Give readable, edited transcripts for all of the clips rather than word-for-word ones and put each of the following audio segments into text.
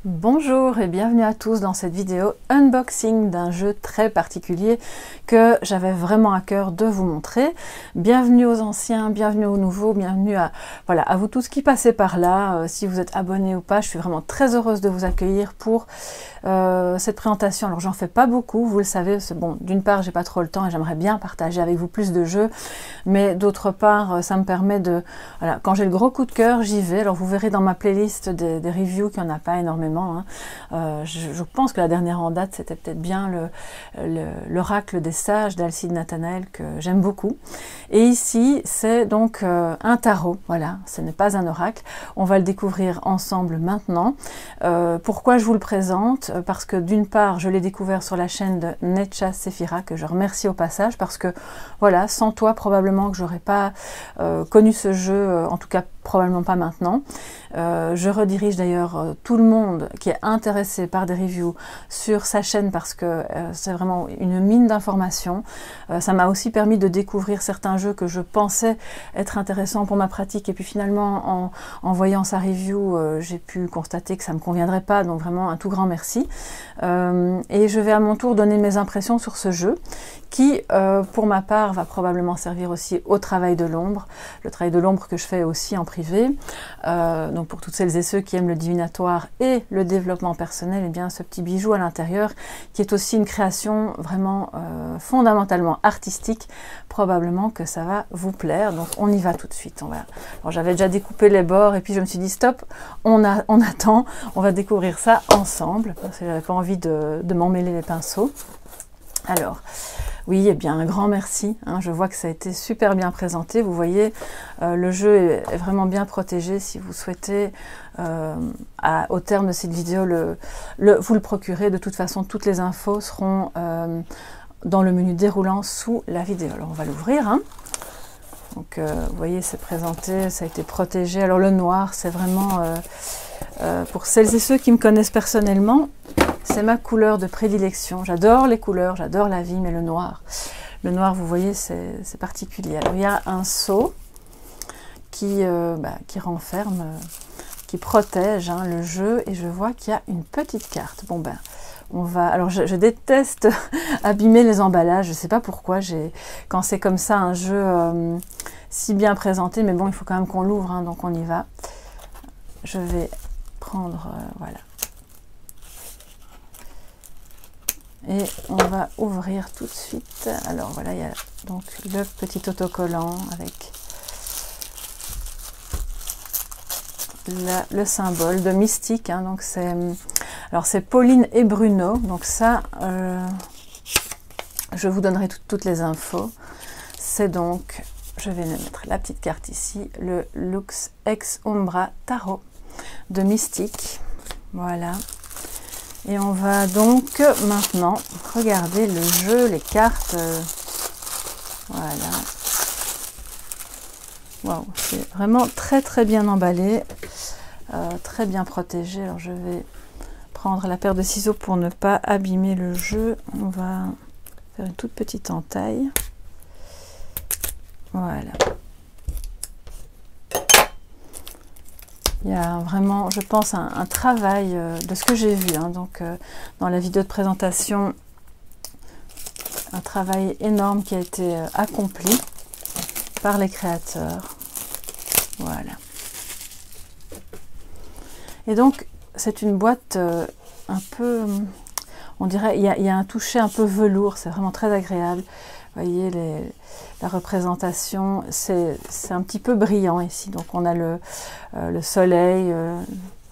Bonjour et bienvenue à tous dans cette vidéo unboxing d'un jeu très particulier que j'avais vraiment à cœur de vous montrer. Bienvenue aux anciens, bienvenue aux nouveaux, bienvenue à vous tous qui passez par là. Si vous êtes abonnés ou pas, je suis vraiment très heureuse de vous accueillir pour cette présentation. Alors j'en fais pas beaucoup, vous le savez, bon, d'une part j'ai pas trop le temps et j'aimerais bien partager avec vous plus de jeux, mais d'autre part ça me permet de, quand j'ai le gros coup de cœur, j'y vais. Alors vous verrez dans ma playlist des reviews qu'il n'y en a pas énormément. Je pense que la dernière en date c'était peut-être bien l'oracle des sages d'Alcide Nathanaël que j'aime beaucoup. Et ici c'est donc un tarot, voilà, ce n'est pas un oracle, on va le découvrir ensemble maintenant. Pourquoi je vous le présente? Parce que d'une part je l'ai découvert sur la chaîne de Netcha Sephira, que je remercie au passage, parce que voilà, sans toi probablement que j'aurais pas connu ce jeu, en tout cas probablement pas maintenant. Je redirige d'ailleurs tout le monde qui est intéressé par des reviews sur sa chaîne parce que c'est vraiment une mine d'informations. Ça m'a aussi permis de découvrir certains jeux que je pensais être intéressants pour ma pratique, et puis finalement en voyant sa review j'ai pu constater que ça ne me conviendrait pas, donc vraiment un tout grand merci. Et je vais à mon tour donner mes impressions sur ce jeu qui pour ma part va probablement servir aussi au travail de l'ombre, le travail de l'ombre que je fais aussi en privé. Donc pour toutes celles et ceux qui aiment le divinatoire et le développement personnel, et bien ce petit bijou à l'intérieur qui est aussi une création vraiment fondamentalement artistique, probablement que ça va vous plaire. Donc on y va tout de suite. Alors j'avais déjà découpé les bords et puis je me suis dit stop, on attend, on va découvrir ça ensemble parce que j'avais pas envie de m'emmêler les pinceaux. Alors oui, eh bien un grand merci, je vois que ça a été super bien présenté. Vous voyez, le jeu est vraiment bien protégé. Si vous souhaitez, au terme de cette vidéo, vous le procurer. De toute façon, toutes les infos seront dans le menu déroulant sous la vidéo. Alors on va l'ouvrir. Donc vous voyez, c'est présenté, ça a été protégé. Alors le noir, c'est vraiment, pour celles et ceux qui me connaissent personnellement, c'est ma couleur de prédilection. J'adore les couleurs, j'adore la vie, mais le noir, vous voyez, c'est particulier. Alors il y a un sceau qui renferme, qui protège le jeu, et je vois qu'il y a une petite carte. Bon ben, on va. Alors je déteste abîmer les emballages. Je sais pas pourquoi. Quand c'est comme ça un jeu si bien présenté, mais bon, il faut quand même qu'on l'ouvre, donc on y va. Je vais prendre, voilà. Et on va ouvrir tout de suite. Alors voilà, il y a donc le petit autocollant avec le symbole de Mystique. Donc c'est Pauline et Bruno. Donc ça, je vous donnerai toutes les infos. C'est donc, je vais mettre la petite carte ici, le Lux Ex Umbra Tarot de Mystique. Voilà. Et on va donc maintenant regarder le jeu, les cartes. Voilà. Waouh, c'est vraiment très très bien emballé, très bien protégé. Alors je vais prendre la paire de ciseaux pour ne pas abîmer le jeu. On va faire une toute petite entaille. Voilà. Il y a vraiment, je pense, un travail de ce que j'ai vu, donc dans la vidéo de présentation, un travail énorme qui a été accompli par les créateurs. Voilà. Et donc, c'est une boîte un peu, on dirait, il y a un toucher un peu velours, c'est vraiment très agréable. Vous voyez, la représentation, c'est un petit peu brillant ici. Donc on a le soleil,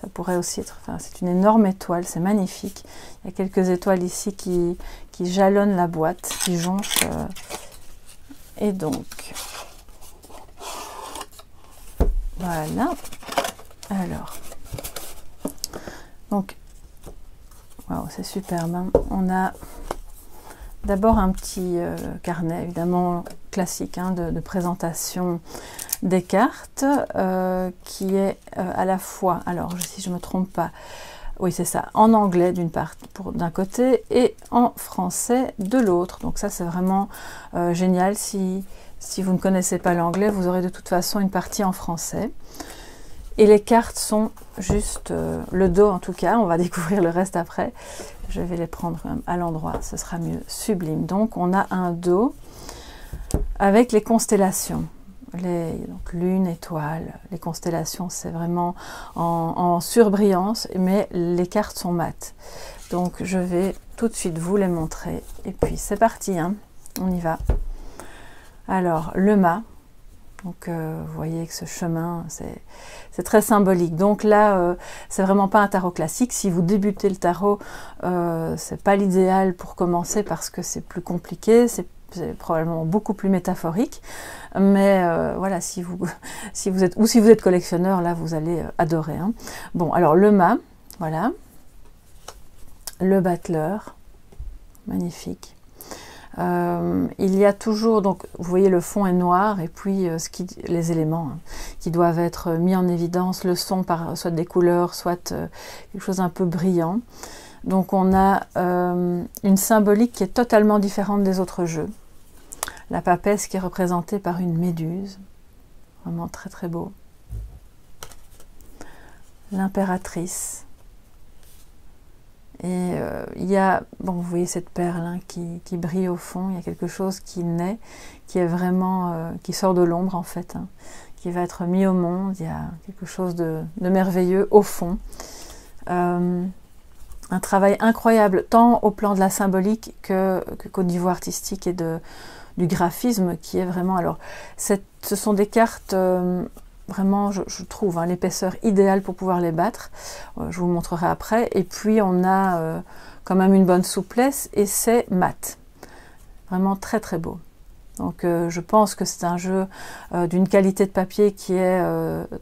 ça pourrait aussi être, c'est une énorme étoile, c'est magnifique. Il y a quelques étoiles ici qui jalonnent la boîte, qui jonchent. Et donc, voilà. Alors, donc, waouh, c'est superbe. On a d'abord un petit carnet, évidemment classique, de présentation des cartes, qui est à la fois, alors si je ne me trompe pas, oui c'est ça, en anglais d'une part, d'un côté, et en français de l'autre. Donc ça c'est vraiment génial. Si vous ne connaissez pas l'anglais, vous aurez de toute façon une partie en français. Et les cartes sont juste le dos en tout cas, on va découvrir le reste après. Je vais les prendre à l'endroit, ce sera mieux. Sublime. Donc on a un dos avec les constellations. Donc lune, étoile, les constellations c'est vraiment en surbrillance, mais les cartes sont mates. Donc je vais tout de suite vous les montrer. Et puis c'est parti, hein, on y va. Alors le mât. Donc vous voyez que ce chemin, c'est très symbolique. Donc là, c'est vraiment pas un tarot classique. Si vous débutez le tarot, c'est pas l'idéal pour commencer parce que c'est plus compliqué, c'est probablement beaucoup plus métaphorique. Mais voilà, si vous êtes collectionneur, là vous allez adorer. Hein. Bon, alors le mât, voilà. Le battleur, magnifique. Il y a toujours, donc vous voyez le fond est noir et puis les éléments hein, qui doivent être mis en évidence, le son par soit des couleurs, soit quelque chose un peu brillant. Donc on a une symbolique qui est totalement différente des autres jeux. La papesse qui est représentée par une méduse, vraiment très très beau. L'impératrice. Et il y a, bon, vous voyez cette perle hein, qui brille au fond, il y a quelque chose qui naît, qui est vraiment, qui sort de l'ombre en fait, hein, qui va être mis au monde, il y a quelque chose de merveilleux au fond. Un travail incroyable, tant au plan de la symbolique qu'au niveau artistique et du graphisme qui est vraiment, alors ce sont des cartes... Vraiment, je trouve hein, l'épaisseur idéale pour pouvoir les battre. Je vous montrerai après. Et puis, on a quand même une bonne souplesse et c'est mat. Vraiment très, très beau. Donc, je pense que c'est un jeu d'une qualité de papier qui est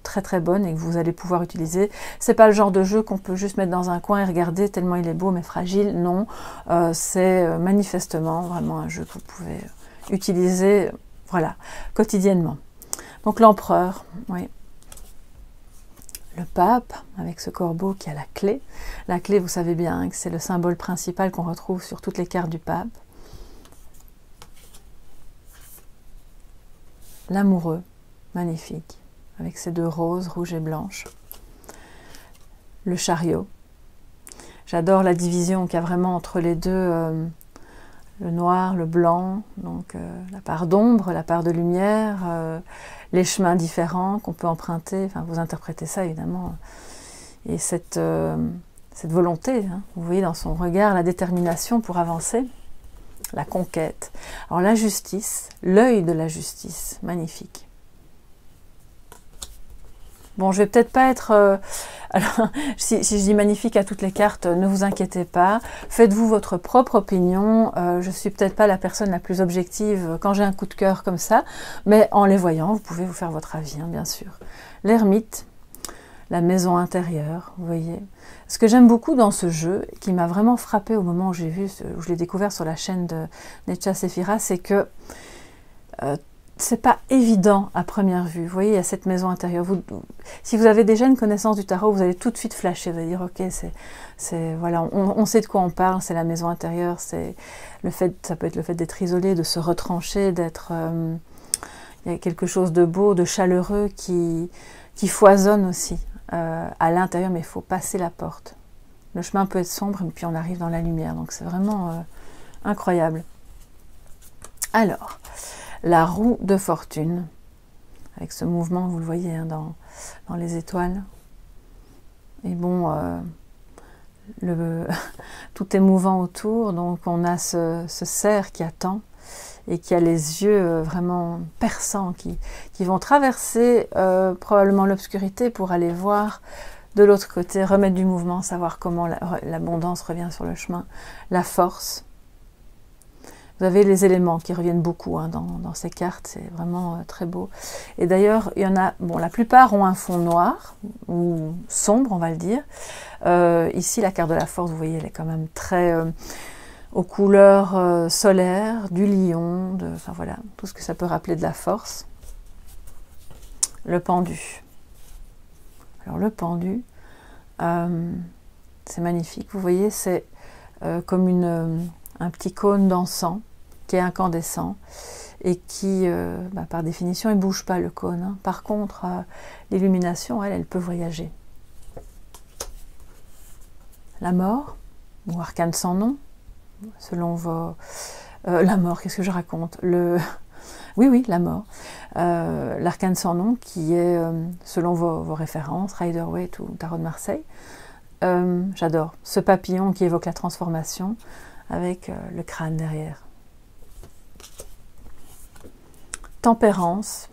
très, très bonne et que vous allez pouvoir utiliser. C'est pas le genre de jeu qu'on peut juste mettre dans un coin et regarder tellement il est beau mais fragile. Non, c'est manifestement vraiment un jeu que vous pouvez utiliser voilà, quotidiennement. Donc l'empereur, oui. Le pape, avec ce corbeau qui a la clé. La clé, vous savez bien que c'est le symbole principal qu'on retrouve sur toutes les cartes du pape. L'amoureux, magnifique, avec ses deux roses, rouge et blanche. Le chariot. J'adore la division qu'il y a vraiment entre les deux, le noir, le blanc, donc la part d'ombre, la part de lumière, les chemins différents qu'on peut emprunter, enfin vous interprétez ça évidemment, et cette volonté, hein, vous voyez dans son regard la détermination pour avancer, la conquête. Alors la justice, l'œil de la justice, magnifique. Bon, je vais peut-être pas être... alors, si je dis magnifique à toutes les cartes, ne vous inquiétez pas. Faites-vous votre propre opinion. Je suis peut-être pas la personne la plus objective quand j'ai un coup de cœur comme ça. Mais en les voyant, vous pouvez vous faire votre avis, hein, bien sûr. L'ermite, la maison intérieure, vous voyez. Ce que j'aime beaucoup dans ce jeu, qui m'a vraiment frappé au moment où j'ai vu, où je l'ai découvert sur la chaîne de Necha Sephira, c'est que... c'est pas évident à première vue. Vous voyez, il y a cette maison intérieure. Si vous avez déjà une connaissance du tarot, vous allez tout de suite flasher. Vous allez dire, ok, voilà, on sait de quoi on parle. C'est la maison intérieure. C'est le fait, ça peut être le fait d'être isolé, de se retrancher, d'être. Il y a quelque chose de beau, de chaleureux qui foisonne aussi à l'intérieur, mais il faut passer la porte. Le chemin peut être sombre, et puis on arrive dans la lumière. Donc c'est vraiment incroyable. Alors. La roue de fortune, avec ce mouvement, vous le voyez hein, dans les étoiles. Et bon, tout est mouvant autour, donc on a ce cerf qui attend et qui a les yeux vraiment perçants, qui vont traverser probablement l'obscurité pour aller voir de l'autre côté, remettre du mouvement, savoir comment l'abondance revient sur le chemin, la force. Vous avez les éléments qui reviennent beaucoup hein, dans ces cartes, c'est vraiment très beau. Et d'ailleurs, il y en a, bon, la plupart ont un fond noir, ou sombre, on va le dire. Ici, la carte de la force, vous voyez, elle est quand même très aux couleurs solaires, du lion, enfin voilà, tout ce que ça peut rappeler de la force. Le pendu. Alors le pendu, c'est magnifique. Vous voyez, c'est comme un petit cône d'encens. qui est incandescent et qui, par définition, il ne bouge pas le cône. Hein. Par contre, l'illumination, elle peut voyager. La mort, ou arcane sans nom, selon vos... la mort, qu'est-ce que je raconte? Oui, la mort. L'arcane sans nom, qui est, selon vos références, Rider-Waite ou Tarot de Marseille. J'adore ce papillon qui évoque la transformation avec le crâne derrière. Tempérance,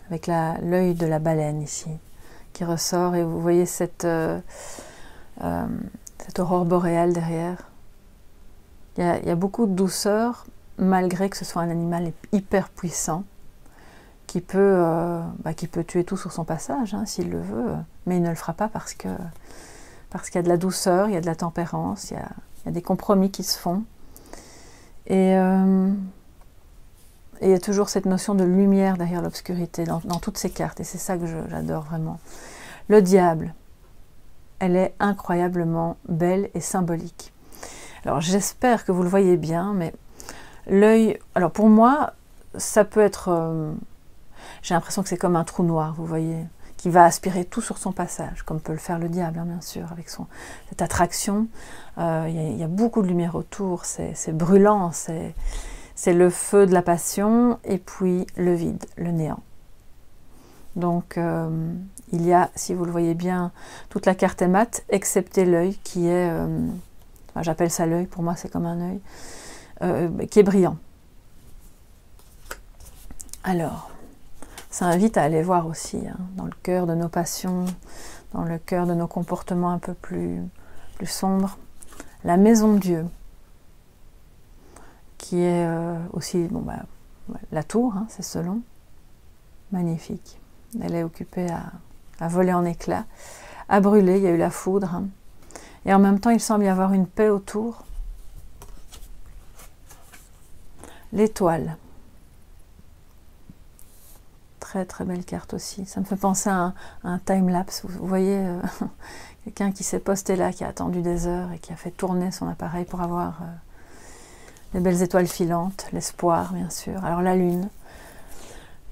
avec l'œil de la baleine ici, qui ressort, et vous voyez cette aurore boréale derrière. Il y a beaucoup de douceur, malgré que ce soit un animal hyper puissant, qui peut tuer tout sur son passage, hein, s'il le veut, mais il ne le fera pas parce qu'il y a de la douceur, il y a de la tempérance, il y a des compromis qui se font. Et il y a toujours cette notion de lumière derrière l'obscurité dans toutes ces cartes, et c'est ça que j'adore vraiment. Le diable, elle est incroyablement belle et symbolique. Alors j'espère que vous le voyez bien, mais l'œil, alors pour moi, ça peut être, j'ai l'impression que c'est comme un trou noir, vous voyez, qui va aspirer tout sur son passage, comme peut le faire le diable, hein, bien sûr, avec cette attraction. Il y a beaucoup de lumière autour, c'est brûlant, c'est le feu de la passion, et puis le vide, le néant. Donc il y a, si vous le voyez bien, toute la carte est mate, excepté l'œil qui est, j'appelle ça l'œil, pour moi c'est comme un œil, qui est brillant. Alors, ça invite à aller voir aussi, hein, dans le cœur de nos passions, dans le cœur de nos comportements un peu plus sombres, la maison de Dieu, qui est aussi, la tour, hein, c'est selon, magnifique. Elle est occupée à voler en éclats, à brûler, il y a eu la foudre, hein. Et en même temps il semble y avoir une paix autour. L'étoile, très très belle carte aussi, ça me fait penser à un time-lapse, vous voyez, quelqu'un qui s'est posté là, qui a attendu des heures et qui a fait tourner son appareil pour avoir les belles étoiles filantes, l'espoir bien sûr, alors la lune,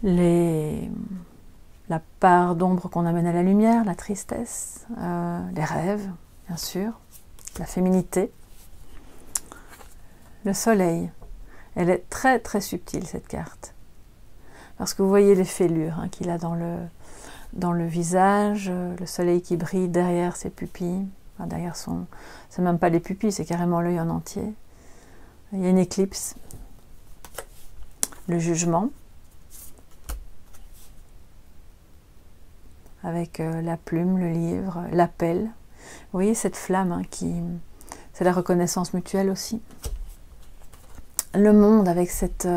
la part d'ombre qu'on amène à la lumière, la tristesse, les rêves, bien sûr, la féminité, le soleil. Elle est très très subtile cette carte, parce que vous voyez les fêlures, hein, qu'il a dans le visage, le soleil qui brille derrière ses pupilles, enfin, derrière c'est même pas les pupilles, c'est carrément l'œil en entier. Il y a une éclipse, le jugement, avec la plume, le livre, l'appel. Vous voyez cette flamme, hein, c'est la reconnaissance mutuelle aussi. Le monde avec cette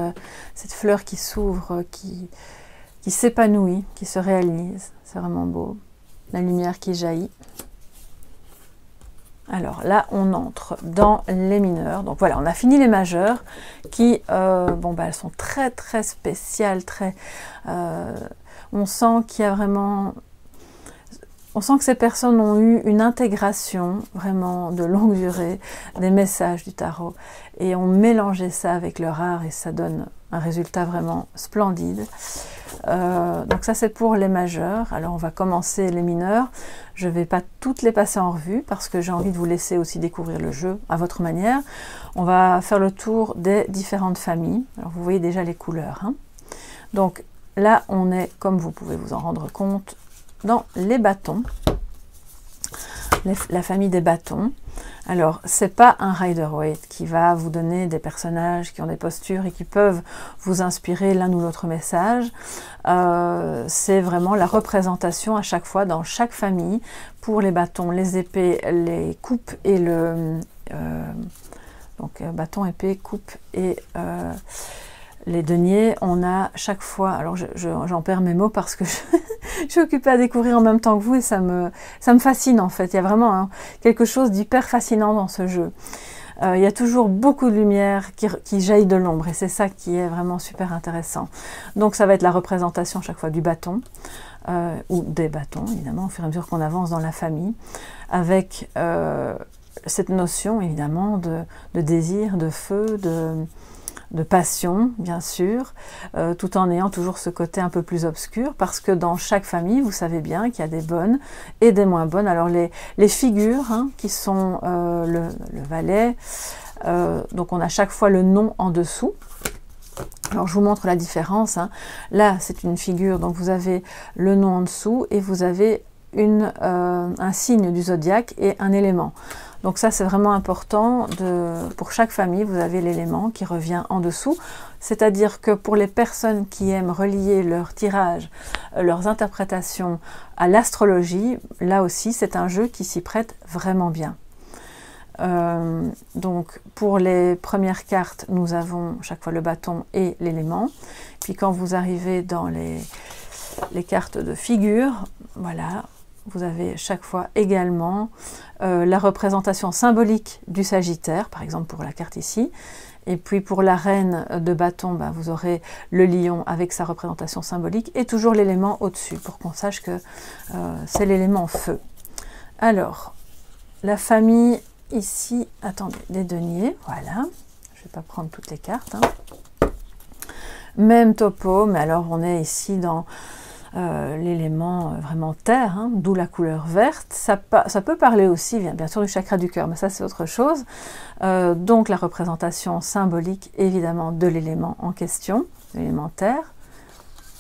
fleur qui s'ouvre, qui s'épanouit, qui se réalise. C'est vraiment beau. La lumière qui jaillit. Alors là, on entre dans les mineurs. Donc voilà, on a fini les majeurs qui, elles sont très très spéciales. On sent qu'il y a vraiment... On sent que ces personnes ont eu une intégration vraiment de longue durée des messages du tarot et ont mélangé ça avec leur art et ça donne un résultat vraiment splendide. Donc ça c'est pour les majeurs. Alors on va commencer les mineurs. Je ne vais pas toutes les passer en revue parce que j'ai envie de vous laisser aussi découvrir le jeu à votre manière. On va faire le tour des différentes familles. Alors vous voyez déjà les couleurs, hein. Donc là on est, comme vous pouvez vous en rendre compte, dans les bâtons, la famille des bâtons. Alors, c'est pas un Rider-Waite qui va vous donner des personnages qui ont des postures et qui peuvent vous inspirer l'un ou l'autre message. C'est vraiment la représentation à chaque fois dans chaque famille pour les bâtons, les épées, les coupes et bâton, épée, coupe et les deniers. On a chaque fois, alors j'en perds mes mots parce que je suis occupée à découvrir en même temps que vous et ça me fascine en fait. Il y a vraiment quelque chose d'hyper fascinant dans ce jeu. Il y a toujours beaucoup de lumière qui jaillit de l'ombre et c'est ça qui est vraiment super intéressant. Donc ça va être la représentation chaque fois du bâton, ou des bâtons évidemment au fur et à mesure qu'on avance dans la famille, avec cette notion évidemment de désir, de feu, de passion, bien sûr, tout en ayant toujours ce côté un peu plus obscur, parce que dans chaque famille, vous savez bien qu'il y a des bonnes et des moins bonnes. Alors les figures, hein, qui sont le valet, donc on a chaque fois le nom en dessous. Alors je vous montre la différence, hein. Là c'est une figure, donc vous avez le nom en dessous et vous avez un signe du zodiaque et un élément. Donc ça c'est vraiment important, pour chaque famille vous avez l'élément qui revient en dessous, c'est-à-dire que pour les personnes qui aiment relier leur tirage, leurs interprétations à l'astrologie, là aussi c'est un jeu qui s'y prête vraiment bien. Donc pour les premières cartes, nous avons chaque fois le bâton et l'élément. Puis quand vous arrivez dans les cartes de figure, voilà, vous avez chaque fois également la représentation symbolique du Sagittaire, par exemple pour la carte ici. Et puis pour la reine de bâton, ben, vous aurez le lion avec sa représentation symbolique et toujours l'élément au-dessus, pour qu'on sache que c'est l'élément feu. Alors, la famille ici, attendez, les deniers, voilà, je ne vais pas prendre toutes les cartes, hein. Même topo, mais alors on est ici dans l'élément vraiment terre, hein, d'où la couleur verte. Ça peut parler aussi, bien sûr, du chakra du cœur, mais ça c'est autre chose. Donc la représentation symbolique, évidemment, de l'élément en question, l'élément terre.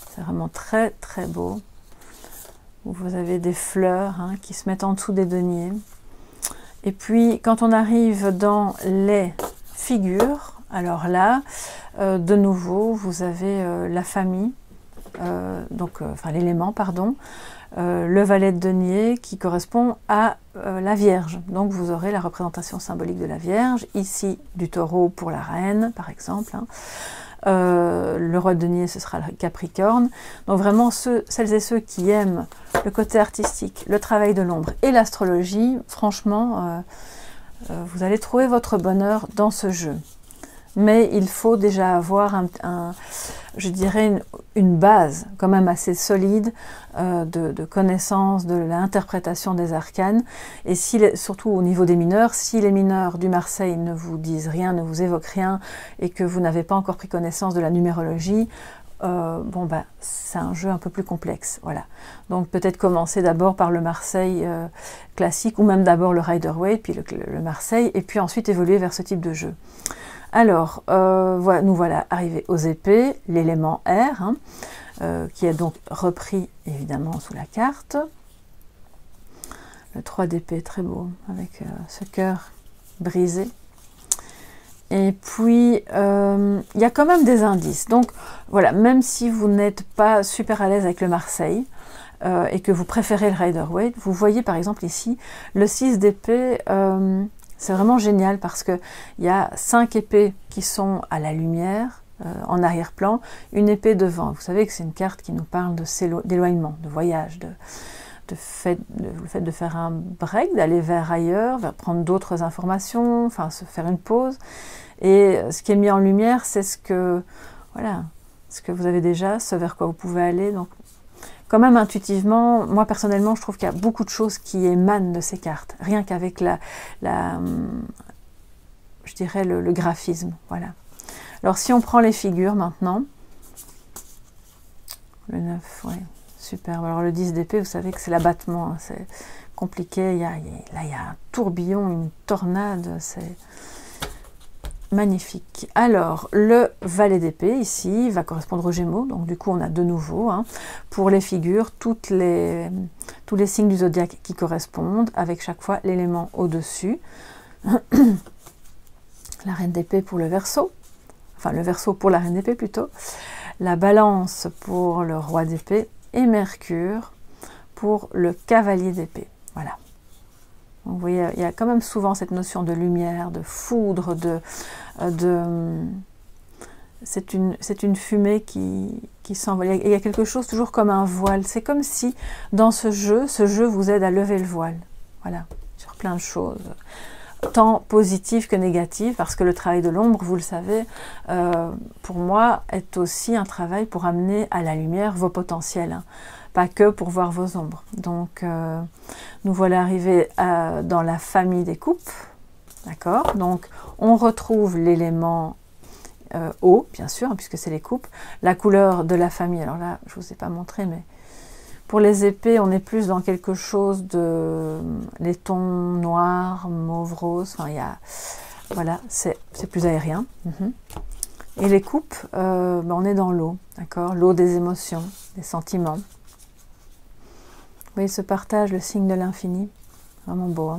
C'est vraiment très très beau. Vous avez des fleurs, hein, qui se mettent en dessous des deniers. Et puis, quand on arrive dans les figures, alors là, de nouveau, vous avez la famille, enfin l'élément, pardon, le valet de denier qui correspond à la Vierge. Donc, vous aurez la représentation symbolique de la Vierge, ici du taureau pour la reine, par exemple, hein. Le roi de denier, ce sera le Capricorne. Donc vraiment, celles et ceux qui aiment le côté artistique, le travail de l'ombre et l'astrologie, franchement, vous allez trouver votre bonheur dans ce jeu. Mais il faut déjà avoir je dirais une base quand même assez solide de connaissance de l'interprétation des arcanes. Et surtout au niveau des mineurs, si les mineurs du Marseille ne vous disent rien, ne vous évoquent rien, et que vous n'avez pas encore pris connaissance de la numérologie, bon ben c'est un jeu un peu plus complexe, voilà. Donc peut-être commencer d'abord par le Marseille classique, ou même d'abord le Rider-Waite, puis le Marseille, et puis ensuite évoluer vers ce type de jeu. Alors, voilà, nous voilà arrivés aux épées, l'élément R, hein, qui est donc repris évidemment sous la carte. Le 3 d'épée, très beau, avec ce cœur brisé. Et puis, il y a quand même des indices. Donc, voilà, même si vous n'êtes pas super à l'aise avec le Marseille, et que vous préférez le Rider-Waite, vous voyez par exemple ici, le 6 d'épée, c'est vraiment génial parce qu'il y a 5 épées qui sont à la lumière, en arrière-plan, une épée devant. Vous savez que c'est une carte qui nous parle d'éloignement, de voyage, le fait de faire un break, d'aller vers ailleurs, vers prendre d'autres informations, enfin se faire une pause. Et ce qui est mis en lumière, c'est ce que vous avez déjà, ce vers quoi vous pouvez aller. Donc, quand même intuitivement, moi personnellement, je trouve qu'il y a beaucoup de choses qui émanent de ces cartes, rien qu'avec je dirais le graphisme, voilà. Alors si on prend les figures maintenant, le 9, ouais, superbe. Alors le 10 d'épée, vous savez que c'est l'abattement, hein, c'est compliqué, là il y a un tourbillon, une tornade, c'est magnifique. Alors, le valet d'épée, ici, va correspondre aux Gémeaux. Donc, du coup, on a de nouveau, hein, pour les figures, tous les signes du zodiaque qui correspondent, avec chaque fois l'élément au-dessus. La reine d'épée pour le Verseau. Enfin, le Verseau pour la reine d'épée, plutôt. La balance pour le roi d'épée. Et Mercure pour le cavalier d'épée. Voilà. Vous voyez, il y a quand même souvent cette notion de lumière, de foudre, c'est une fumée qui s'envole. Il y a quelque chose toujours comme un voile. C'est comme si dans ce jeu vous aide à lever le voile. Voilà, sur plein de choses. Tant positives que négatives, parce que le travail de l'ombre, vous le savez, pour moi, est aussi un travail pour amener à la lumière vos potentiels. Hein. Pas que pour voir vos ombres. Donc, nous voilà arrivés dans la famille des coupes. D'accord? Donc, on retrouve l'élément eau, bien sûr, hein, puisque c'est les coupes. La couleur de la famille, alors là, je ne vous ai pas montré, mais pour les épées, on est plus dans quelque chose de... les tons noirs, mauve, rose, enfin, il y a... Voilà, c'est plus aérien. Et les coupes, on est dans l'eau, d'accord? L'eau des émotions, des sentiments. Vous voyez ce partage, le signe de l'infini, vraiment beau.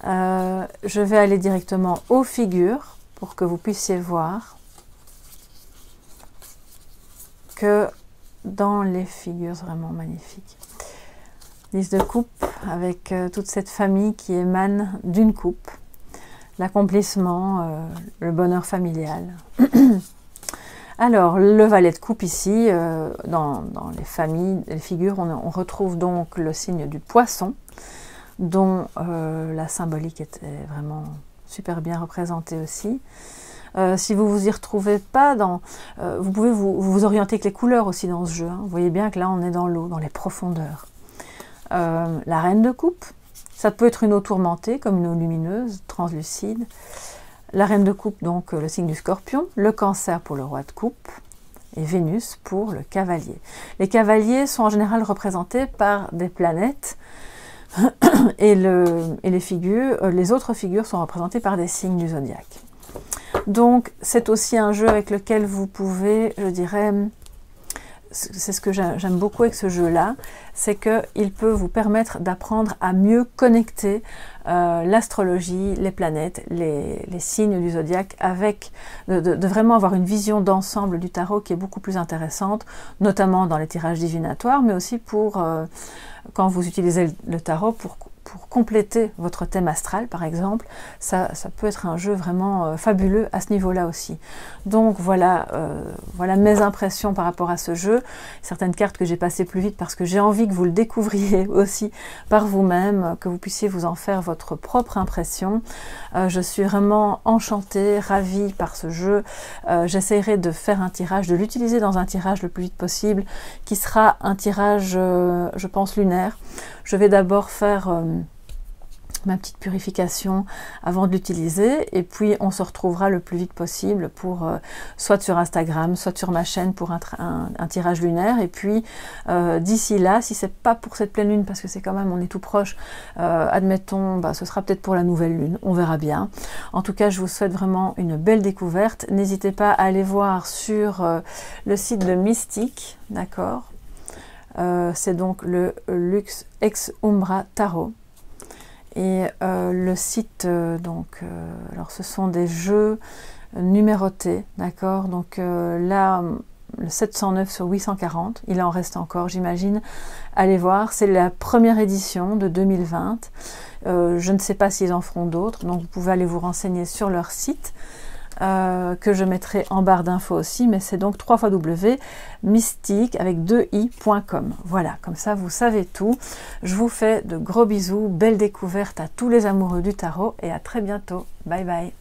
Hein? Je vais aller directement aux figures pour que vous puissiez voir que dans les figures, c'est vraiment magnifique. 10 de coupe avec toute cette famille qui émane d'une coupe. L'accomplissement, le bonheur familial. Alors, le valet de coupe ici, dans les familles, les figures, on retrouve donc le signe du poisson, dont la symbolique était vraiment super bien représentée aussi. Si vous vous y retrouvez pas, vous pouvez vous orienter avec les couleurs aussi dans ce jeu. Hein. Vous voyez bien que là, on est dans l'eau, dans les profondeurs. La reine de coupe. Ça peut être une eau tourmentée, comme une eau lumineuse, translucide. La reine de coupe, donc le signe du scorpion. Le cancer pour le roi de coupe. Et Vénus pour le cavalier. Les cavaliers sont en général représentés par des planètes. Et les figures, les autres figures sont représentées par des signes du zodiaque. Donc, c'est aussi un jeu avec lequel vous pouvez, je dirais... C'est ce que j'aime beaucoup avec ce jeu-là, c'est qu'il peut vous permettre d'apprendre à mieux connecter l'astrologie, les planètes, les signes du zodiaque, avec de vraiment avoir une vision d'ensemble du tarot qui est beaucoup plus intéressante, notamment dans les tirages divinatoires, mais aussi pour quand vous utilisez le tarot pour compléter votre thème astral, par exemple. Ça peut être un jeu vraiment fabuleux à ce niveau-là aussi. Donc voilà, voilà mes impressions par rapport à ce jeu. Certaines cartes que j'ai passées plus vite parce que j'ai envie que vous le découvriez aussi par vous-même, que vous puissiez vous en faire votre propre impression. Je suis vraiment enchantée, ravie par ce jeu. J'essaierai de faire un tirage, de l'utiliser dans un tirage le plus vite possible, qui sera un tirage, je pense, lunaire. Je vais d'abord faire ma petite purification avant de l'utiliser, et puis on se retrouvera le plus vite possible pour soit sur Instagram, soit sur ma chaîne pour un tirage lunaire. Et puis d'ici là, si c'est pas pour cette pleine lune, parce que c'est quand même, on est tout proche, admettons, ce sera peut-être pour la nouvelle lune, on verra bien. En tout cas, je vous souhaite vraiment une belle découverte. N'hésitez pas à aller voir sur le site de Mystique, d'accord? C'est donc le Lux Ex Umbra Tarot. Et le site, alors ce sont des jeux numérotés, d'accord? Donc là, le 709 sur 840, il en reste encore, j'imagine. Allez voir, c'est la première édition de 2020. Je ne sais pas s'ils en feront d'autres, donc vous pouvez aller vous renseigner sur leur site. Que je mettrai en barre d'infos aussi, mais c'est donc www.mystique avec 2i.com. Voilà, comme ça vous savez tout. Je vous fais de gros bisous, belle découverte à tous les amoureux du tarot et à très bientôt. Bye bye.